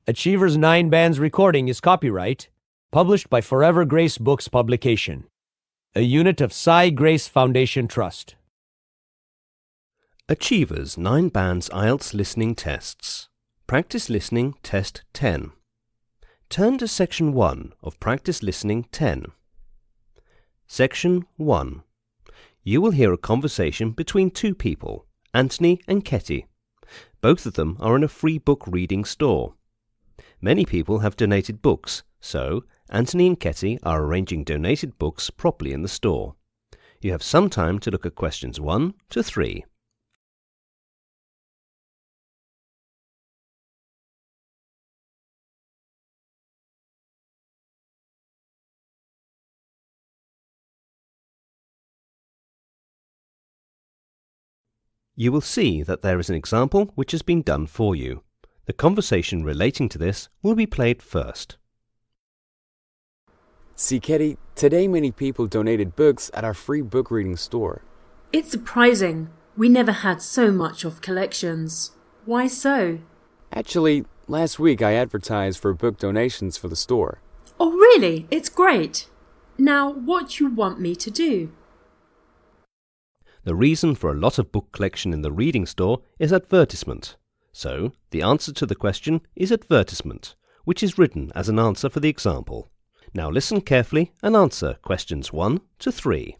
Achiever's 9 Bands recording is copyright, published by Forever Grace Books Publication, a unit of Cy Grace Foundation Trust. Achievers 9 Bands IELTS Listening Tests. Practice Listening Test 10. Turn to Section 1 of Practice Listening 10. Section 1. You will hear a conversation between two people, Anthony and Ketty. Both of them are in a free book reading store. Many people have donated books, so Anthony and Ketty are arranging donated books properly in the store. You have some time to look at questions 1 to 3. You will see that there is an example which has been done for you. The conversation relating to this will be played first. See, Ketty, today many people donated books at our free book reading store. It's surprising. We never had so much of collections. Why so? Actually, last week I advertised for book donations for the store. Oh, really? It's great. Now, what do you want me to do? The reason for a lot of book collection in the reading store is advertisement. So, the answer to the question is advertisement, which is written as an answer for the example. Now listen carefully and answer questions 1 to 3.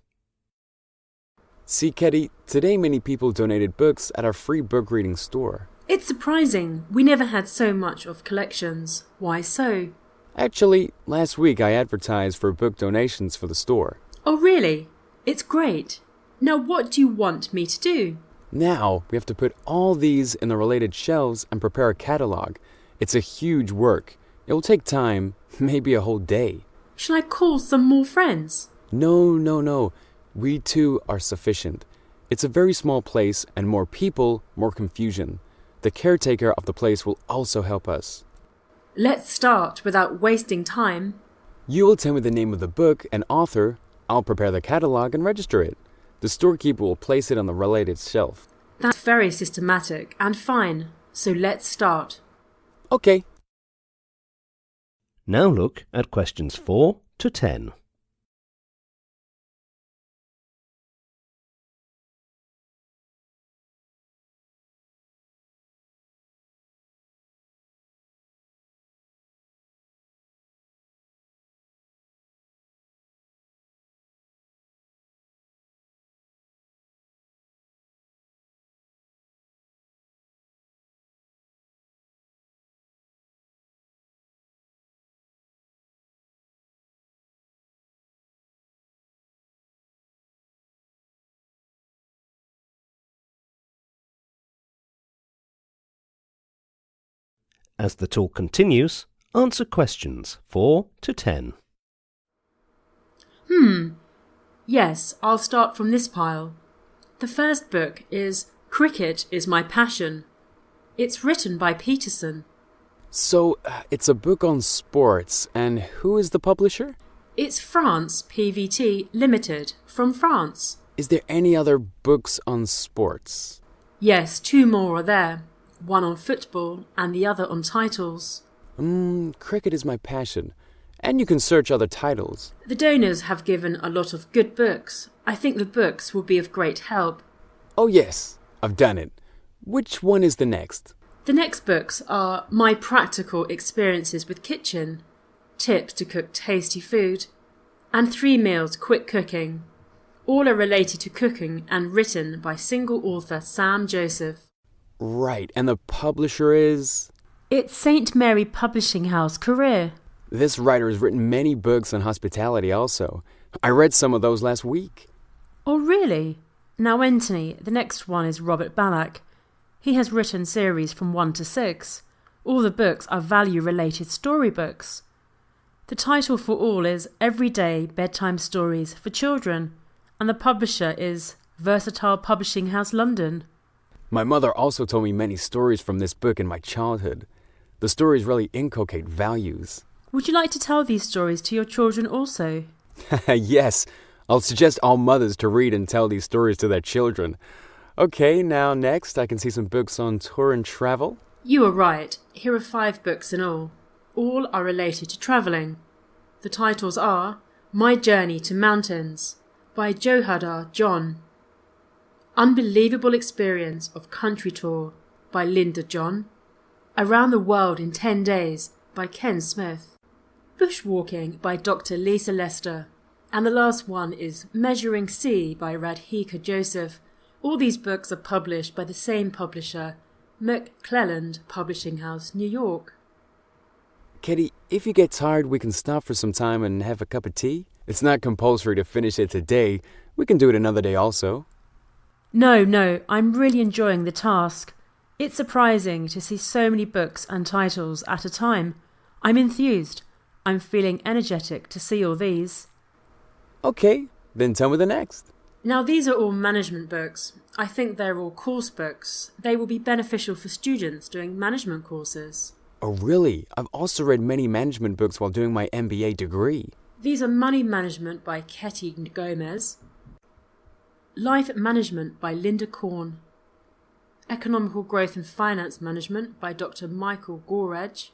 See, Ketty, today many people donated books at our free book reading store. It's surprising. We never had so much of collections. Why so? Actually, last week I advertised for book donations for the store. Oh, really? It's great. Now, what do you want me to do? Now, we have to put all these in the related shelves and prepare a catalog. It's a huge work. It will take time, maybe a whole day. Shall I call some more friends? No. We two are sufficient. It's a very small place, and more people, more confusion. The caretaker of the place will also help us. Let's start without wasting time. You will tell me the name of the book and author. I'll prepare the catalog and register it. The storekeeper will place it on the related shelf. That's very systematic and fine. So let's start. Okay. Now look at questions 4 to 10. As the talk continues, answer questions 4 to 10. Yes, I'll start from this pile. The first book is Cricket is My Passion. It's written by Peterson. So, it's a book on sports, and who is the publisher? It's France PVT Limited, from France. Is there any other books on sports? Yes, 2 more are there. One on football and the other on titles. Cricket is My Passion. And you can search other titles. The donors have given a lot of good books. I think the books will be of great help. Oh yes, I've done it. Which one is the next? The next books are My Practical Experiences with Kitchen, Tips to Cook Tasty Food, and 3 Meals Quick Cooking. All are related to cooking and written by single author Sam Joseph. Right, and the publisher is? It's St. Mary Publishing House, Korea. This writer has written many books on hospitality also. I read some of those last week. Oh, really? Now, Anthony, the next one is Robert Ballack. He has written series from 1 to 6. All the books are value-related storybooks. The title for all is Everyday Bedtime Stories for Children, and the publisher is Versatile Publishing House, London. My mother also told me many stories from this book in my childhood. The stories really inculcate values. Would you like to tell these stories to your children also? Yes, I'll suggest all mothers to read and tell these stories to their children. Okay, now next I can see some books on tour and travel. You are right. Here are 5 books in all. All are related to travelling. The titles are My Journey to Mountains by Johadar John, Unbelievable Experience of Country Tour by Linda John, Around the World in 10 Days by Ken Smith, Bushwalking by Dr. Lisa Lester, and the last one is Measuring Sea by Radhika Joseph. All these books are published by the same publisher, McClelland Publishing House, New York. Katie, if you get tired, we can stop for some time and have a cup of tea. It's not compulsory to finish it today. We can do it another day also. No, I'm really enjoying the task. It's surprising to see so many books and titles at a time. I'm enthused. I'm feeling energetic to see all these. Okay, then tell me the next. Now these are all management books. I think they're all course books. They will be beneficial for students doing management courses. Oh really? I've also read many management books while doing my MBA degree. These are Money Management by Ketty Gomez, Life Management by Linda Korn, Economical Growth and Finance Management by Dr. Michael Goredge,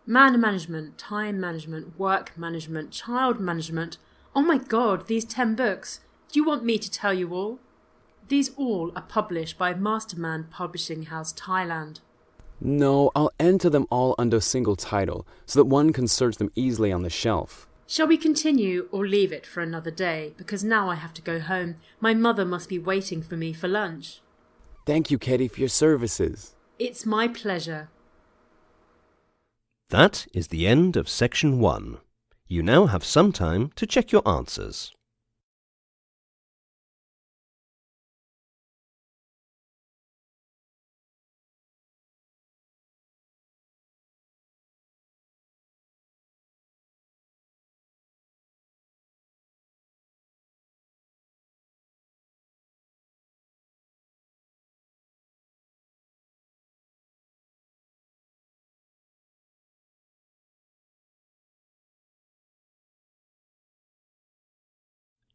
Man Management, Time Management, Work Management, Child Management. Oh my God, these 10 books. Do you want me to tell you all? These all are published by Masterman Publishing House, Thailand. No, I'll enter them all under a single title so that one can search them easily on the shelf. Shall we continue or leave it for another day? Because now I have to go home. My mother must be waiting for me for lunch. Thank you, Katie, for your services. It's my pleasure. That is the end of section 1. You now have some time to check your answers.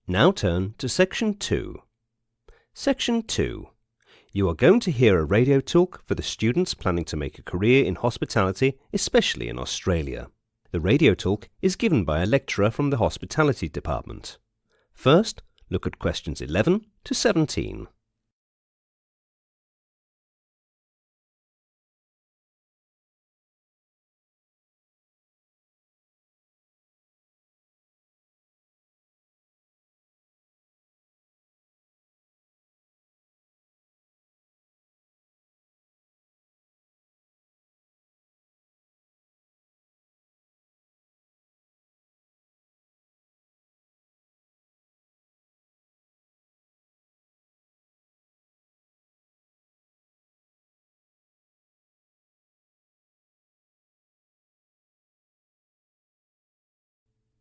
Now turn to Section 2. Section 2. You are going to hear a radio talk for the students planning to make a career in hospitality, especially in Australia. The radio talk is given by a lecturer from the hospitality department. First, look at questions 11 to 17.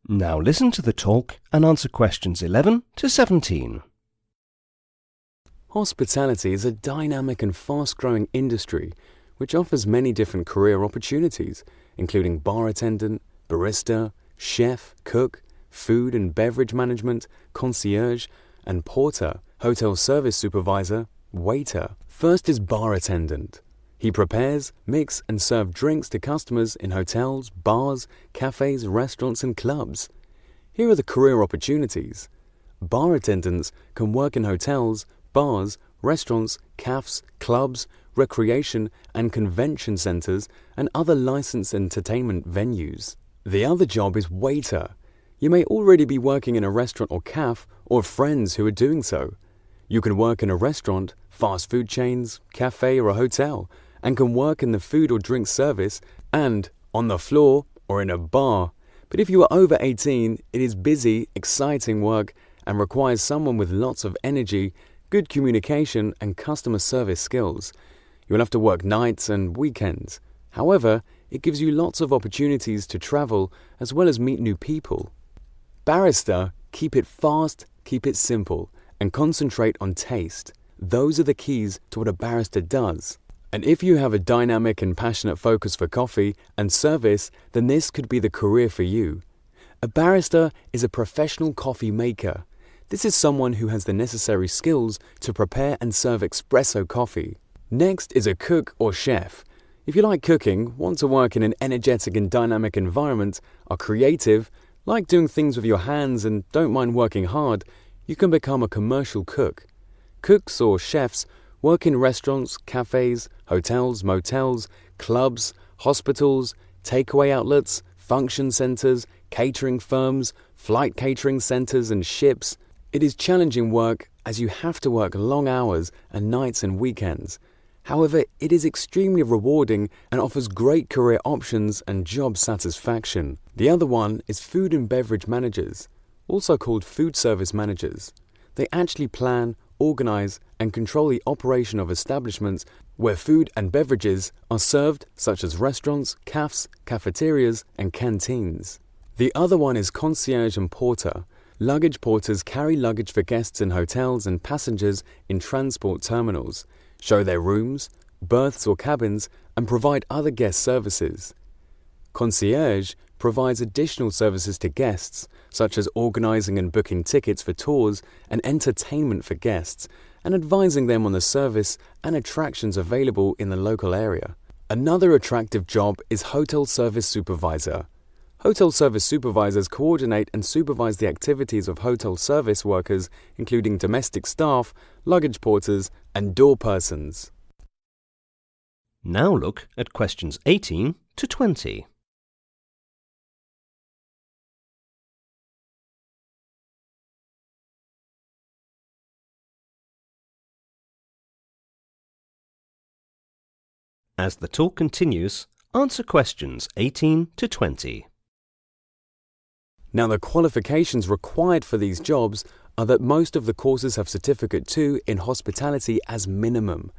Now listen to the talk and answer questions 11 to 17. Hospitality is a dynamic and fast-growing industry which offers many different career opportunities, including bar attendant, barista, chef, cook, food and beverage management, concierge, and porter, hotel service supervisor, waiter. First is bar attendant. He prepares, mix and serve drinks to customers in hotels, bars, cafes, restaurants and clubs. Here are the career opportunities. Bar attendants can work in hotels, bars, restaurants, cafes, clubs, recreation and convention centres and other licensed entertainment venues. The other job is waiter. You may already be working in a restaurant or cafe or friends who are doing so. You can work in a restaurant, fast food chains, cafe or a hotel, and can work in the food or drink service and on the floor or in a bar. But if you are over 18, it is busy, exciting work and requires someone with lots of energy, good communication and customer service skills. You will have to work nights and weekends. However, it gives you lots of opportunities to travel as well as meet new people. Barrister, keep it fast, keep it simple, and concentrate on taste. Those are the keys to what a barrister does. And if you have a dynamic and passionate focus for coffee and service, then this could be the career for you. A barrister is a professional coffee maker. This is someone who has the necessary skills to prepare and serve espresso coffee. Next is a cook or chef. If you like cooking, want to work in an energetic and dynamic environment, are creative, like doing things with your hands and don't mind working hard, you can become a commercial cook. Cooks or chefs work in restaurants, cafes, hotels, motels, clubs, hospitals, takeaway outlets, function centres, catering firms, flight catering centres and ships. It is challenging work as you have to work long hours and nights and weekends. However, it is extremely rewarding and offers great career options and job satisfaction. The other one is food and beverage managers, also called food service managers. They actually plan, organize, and control the operation of establishments where food and beverages are served, such as restaurants, cafes, cafeterias, and canteens. The other one is concierge and porter. Luggage porters carry luggage for guests in hotels and passengers in transport terminals, show their rooms, berths or cabins, and provide other guest services. Concierge provides additional services to guests, such as organizing and booking tickets for tours and entertainment for guests, and advising them on the service and attractions available in the local area. Another attractive job is hotel service supervisor. Hotel service supervisors coordinate and supervise the activities of hotel service workers, including domestic staff, luggage porters, and door persons. Now look at questions 18 to 20. As the talk continues, answer questions 18 to 20. Now, the qualifications required for these jobs are that most of the courses have Certificate 2 in hospitality as minimum,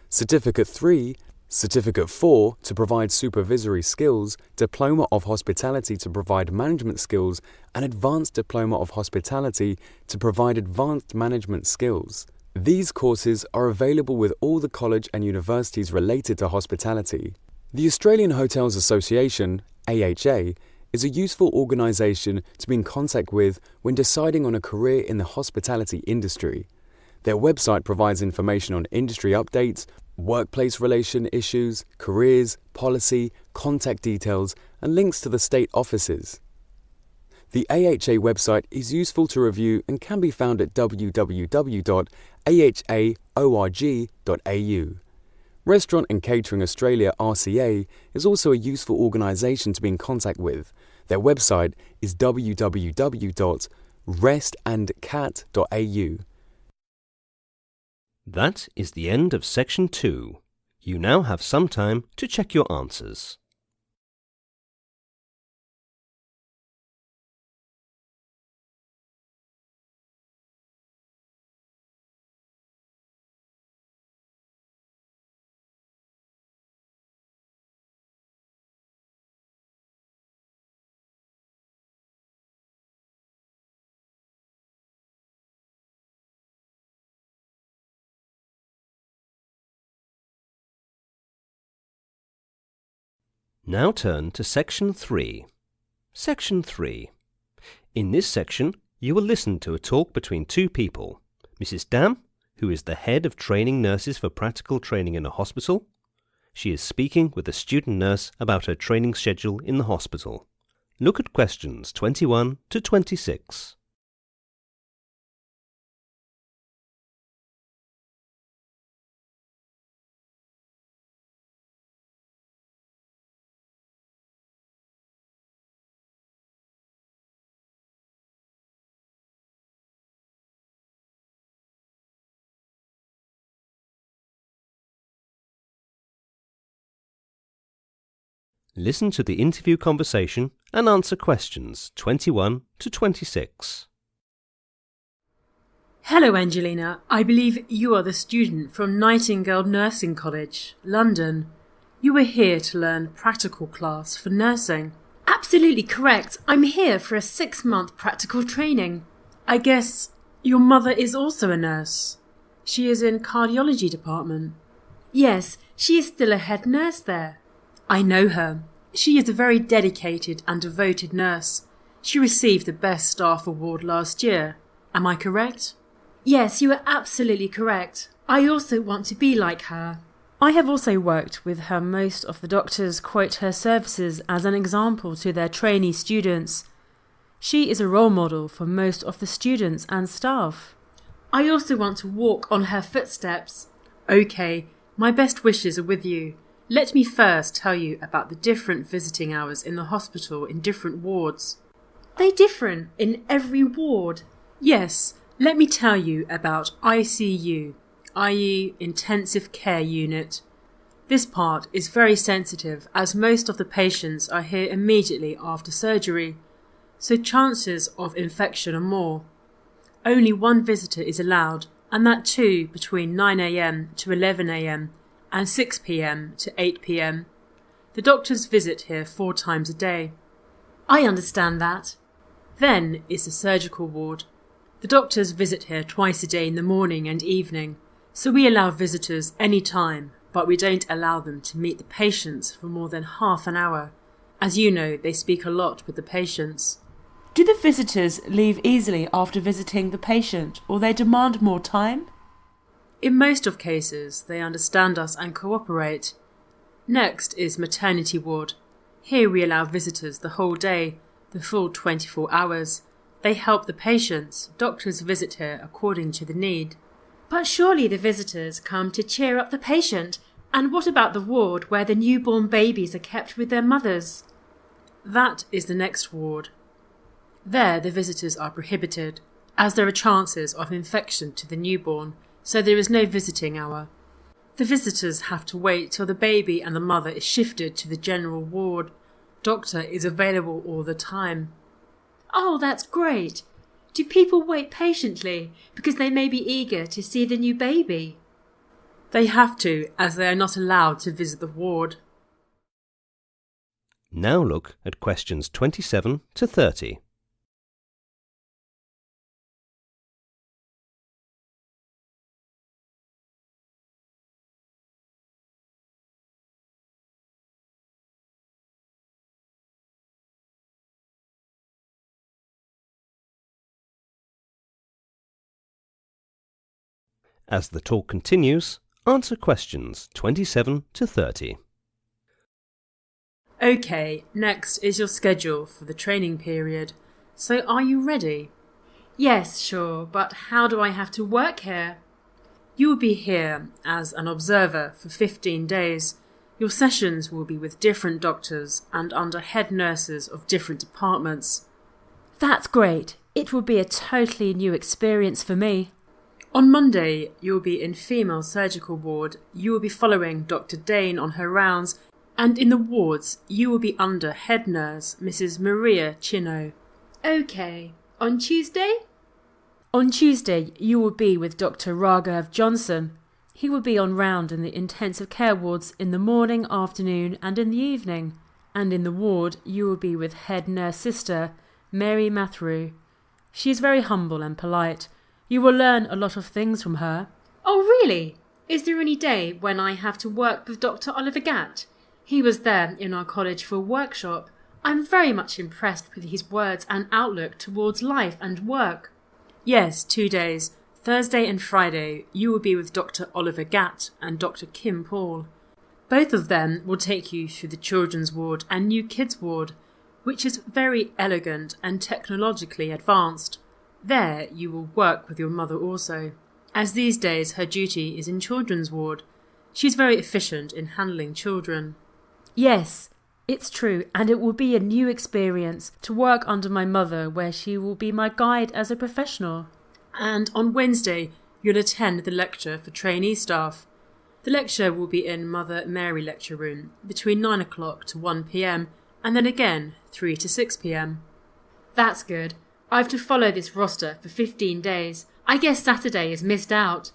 Certificate 3, Certificate 4 to provide supervisory skills, Diploma of Hospitality to provide management skills, and Advanced Diploma of Hospitality to provide advanced management skills. These courses are available with all the college and universities related to hospitality. The Australian Hotels Association, AHA, is a useful organisation to be in contact with when deciding on a career in the hospitality industry. Their website provides information on industry updates, workplace relation issues, careers, policy, contact details, and links to the state offices. The AHA website is useful to review and can be found at www.ahaorg.au. Restaurant and Catering Australia RCA is also a useful organisation to be in contact with. Their website is www.restandcat.au. That is the end of section 2. You now have some time to check your answers. Now turn to Section 3. Section 3. In this section, you will listen to a talk between two people. Mrs. Dam, who is the head of training nurses for practical training in a hospital. She is speaking with a student nurse about her training schedule in the hospital. Look at questions 21 to 26. Listen to the interview conversation and answer questions 21 to 26. Hello, Angelina. I believe you are the student from Nightingale Nursing College, London. You are here to learn practical class for nursing. Absolutely correct. I'm here for a 6-month practical training. I guess your mother is also a nurse. She is in cardiology department. Yes, she is still a head nurse there. I know her. She is a very dedicated and devoted nurse. She received the Best Staff Award last year. Am I correct? Yes, you are absolutely correct. I also want to be like her. I have also worked with her. Most of the doctors quote her services as an example to their trainee students. She is a role model for most of the students and staff. I also want to walk on her footsteps. Okay, my best wishes are with you. Let me first tell you about the different visiting hours in the hospital in different wards. They different in every ward? Yes, let me tell you about ICU, i.e. Intensive Care Unit. This part is very sensitive as most of the patients are here immediately after surgery, so chances of infection are more. Only one visitor is allowed, and that too between 9 a.m. to 11 a.m. and 6 p.m. to 8 p.m. The doctors visit here 4 times a day. I understand that. Then is the surgical ward. The doctors visit here twice a day in the morning and evening, so we allow visitors any time, but we don't allow them to meet the patients for more than half an hour. As you know, they speak a lot with the patients. Do the visitors leave easily after visiting the patient, or they demand more time? In most of cases, they understand us and cooperate. Next is Maternity Ward. Here we allow visitors the whole day, the full 24 hours. They help the patients. Doctors visit here according to the need. But surely the visitors come to cheer up the patient. And what about the ward where the newborn babies are kept with their mothers? That is the next ward. There the visitors are prohibited, as there are chances of infection to the newborn, so there is no visiting hour. The visitors have to wait till the baby and the mother is shifted to the general ward. Doctor is available all the time. Oh, that's great. Do people wait patiently because they may be eager to see the new baby? They have to, as they are not allowed to visit the ward. Now look at questions 27 to 30. As the talk continues, answer questions 27 to 30. Okay, next is your schedule for the training period. So are you ready? Yes, sure, but how do I have to work here? You will be here as an observer for 15 days. Your sessions will be with different doctors and under head nurses of different departments. That's great. It will be a totally new experience for me. On Monday, you will be in female surgical ward. You will be following Dr. Dane on her rounds, and in the wards, you will be under head nurse Mrs. Maria Chino. Okay. On Tuesday? On Tuesday, you will be with Dr. Raghav Johnson. He will be on round in the intensive care wards in the morning, afternoon, and in the evening. And in the ward, you will be with head nurse sister Mary Mathew. She is very humble and polite. You will learn a lot of things from her. Oh, really? Is there any day when I have to work with Dr. Oliver Gatt? He was there in our college for a workshop. I'm very much impressed with his words and outlook towards life and work. Yes, 2 days. Thursday and Friday, you will be with Dr. Oliver Gatt and Dr. Kim Paul. Both of them will take you through the children's ward and new kids ward, which is very elegant and technologically advanced. There you will work with your mother also, as these days her duty is in children's ward. She is very efficient in handling children. Yes, it's true, and it will be a new experience to work under my mother, where she will be my guide as a professional. And on Wednesday you'll attend the lecture for trainee staff. The lecture will be in Mother Mary lecture room between 9 o'clock to 1 p.m. and then again 3 to 6 p.m. That's good. I have to follow this roster for 15 days. I guess Saturday is missed out.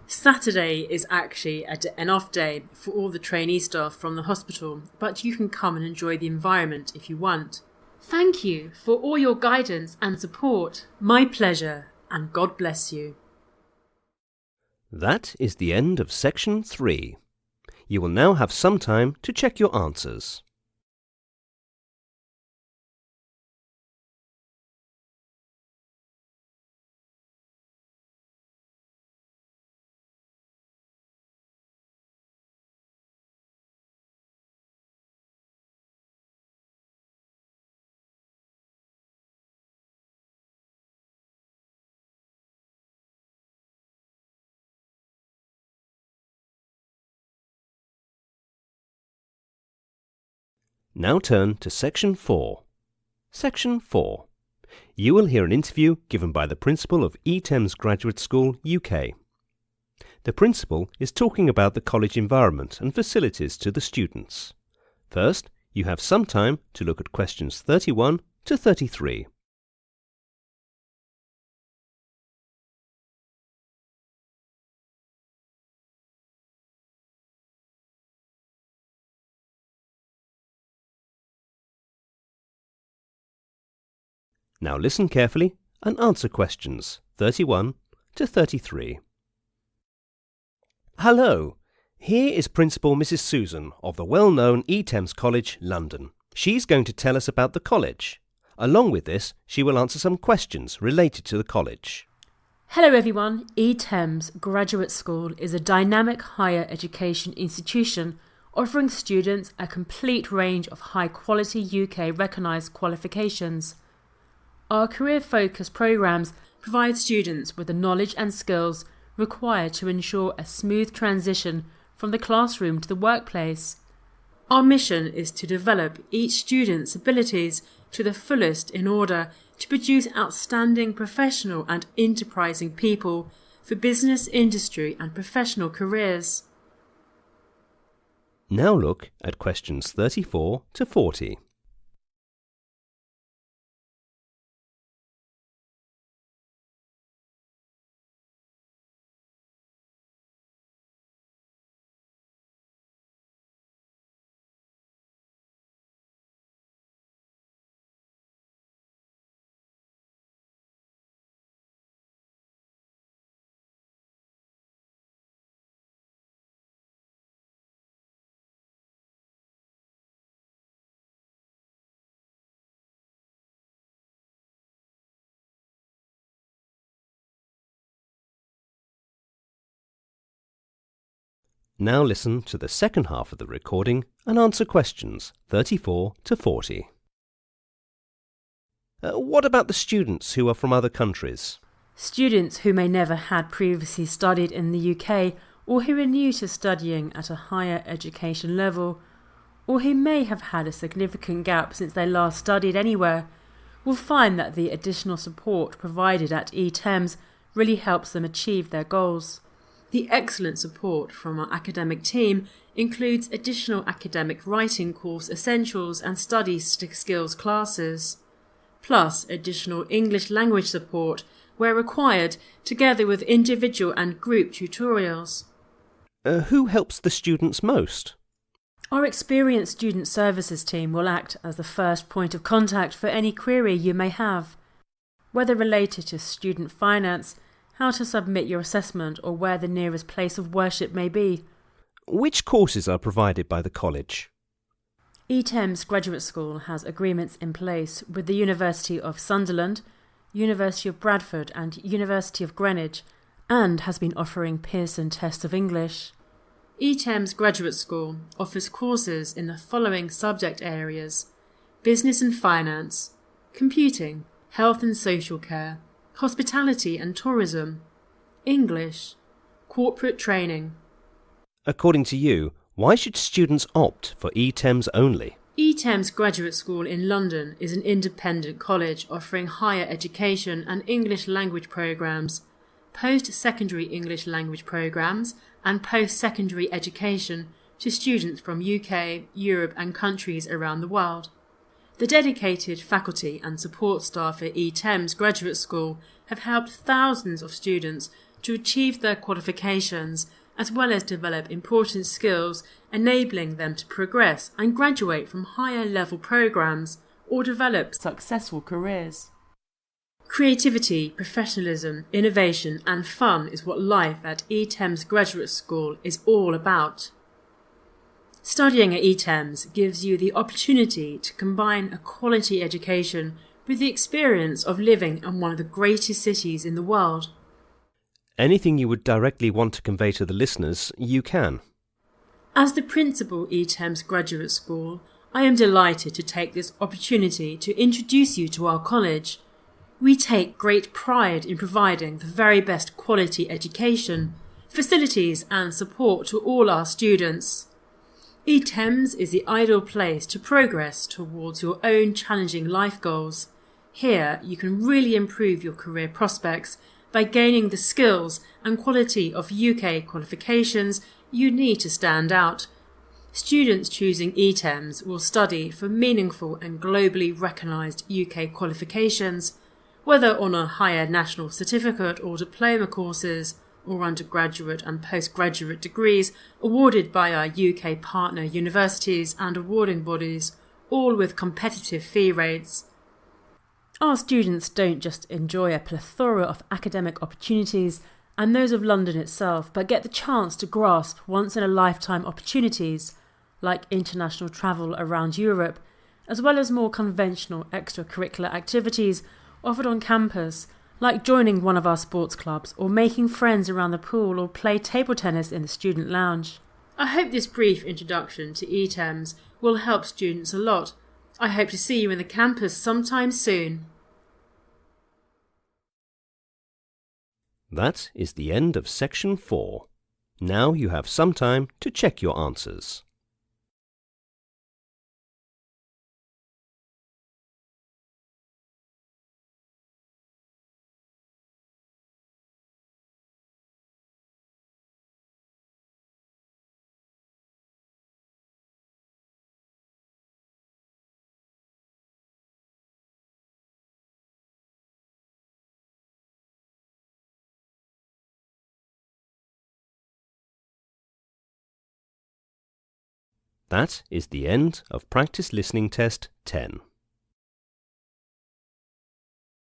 Saturday is actually an off day for all the trainee staff from the hospital, but you can come and enjoy the environment if you want. Thank you for all your guidance and support. My pleasure, and God bless you. That is the end of section 3. You will now have some time to check your answers. Now turn to Section 4. Section 4. You will hear an interview given by the Principal of Thames Graduate School, UK. The Principal is talking about the college environment and facilities to the students. First, you have some time to look at questions 31 to 33. Now listen carefully and answer questions 31 to 33. Hello, here is Principal Mrs. Susan of the well-known Thames College, London. She's going to tell us about the college. Along with this, she will answer some questions related to the college. Hello everyone, Thames Graduate School is a dynamic higher education institution offering students a complete range of high-quality UK recognised qualifications. Our career-focused programmes provide students with the knowledge and skills required to ensure a smooth transition from the classroom to the workplace. Our mission is to develop each student's abilities to the fullest in order to produce outstanding professional and enterprising people for business, industry and professional careers. Now look at questions 34 to 40. Now listen to the second half of the recording and answer questions 34 to 40. What about the students who are from other countries? Students who may never had previously studied in the UK or who are new to studying at a higher education level, or who may have had a significant gap since they last studied anywhere, will find that the additional support provided at Thames really helps them achieve their goals. The excellent support from our academic team includes additional academic writing course essentials and study skills classes, plus additional English language support where required, together with individual and group tutorials. Who helps the students most? Our experienced student services team will act as the first point of contact for any query you may have, whether related to student finance, how to submit your assessment or where the nearest place of worship may be. Which courses are provided by the college? Thames Graduate School has agreements in place with the University of Sunderland, University of Bradford and University of Greenwich, and has been offering Pearson Test of English. Thames Graduate School offers courses in the following subject areas: business and finance, computing, health and social care, hospitality and tourism, English, corporate training. According to you, why should students opt for Thames only? Thames Graduate School in London is an independent college offering higher education and English language programmes, post-secondary English language programmes and post-secondary education to students from UK, Europe and countries around the world. The dedicated faculty and support staff at Thames Graduate School have helped thousands of students to achieve their qualifications as well as develop important skills enabling them to progress and graduate from higher level programmes or develop successful careers. Creativity, professionalism, innovation and fun is what life at Thames Graduate School is all about. Studying at Thames gives you the opportunity to combine a quality education with the experience of living in one of the greatest cities in the world. Anything you would directly want to convey to the listeners, you can. As the principal Thames Graduate School, I am delighted to take this opportunity to introduce you to our college. We take great pride in providing the very best quality education, facilities and support to all our students. eTEMS is the ideal place to progress towards your own challenging life goals. Here you can really improve your career prospects by gaining the skills and quality of UK qualifications you need to stand out. Students choosing eTEMS will study for meaningful and globally recognised UK qualifications, whether on a higher national certificate or diploma courses, or undergraduate and postgraduate degrees awarded by our UK partner universities and awarding bodies, all with competitive fee rates. Our students don't just enjoy a plethora of academic opportunities and those of London itself, but get the chance to grasp once-in-a-lifetime opportunities like international travel around Europe, as well as more conventional extracurricular activities offered on campus, like joining one of our sports clubs or making friends around the pool or play table tennis in the student lounge. I hope this brief introduction to eTEMS will help students a lot. I hope to see you in the campus sometime soon. That is the end of section 4. Now you have some time to check your answers. That is the end of practice listening test 10.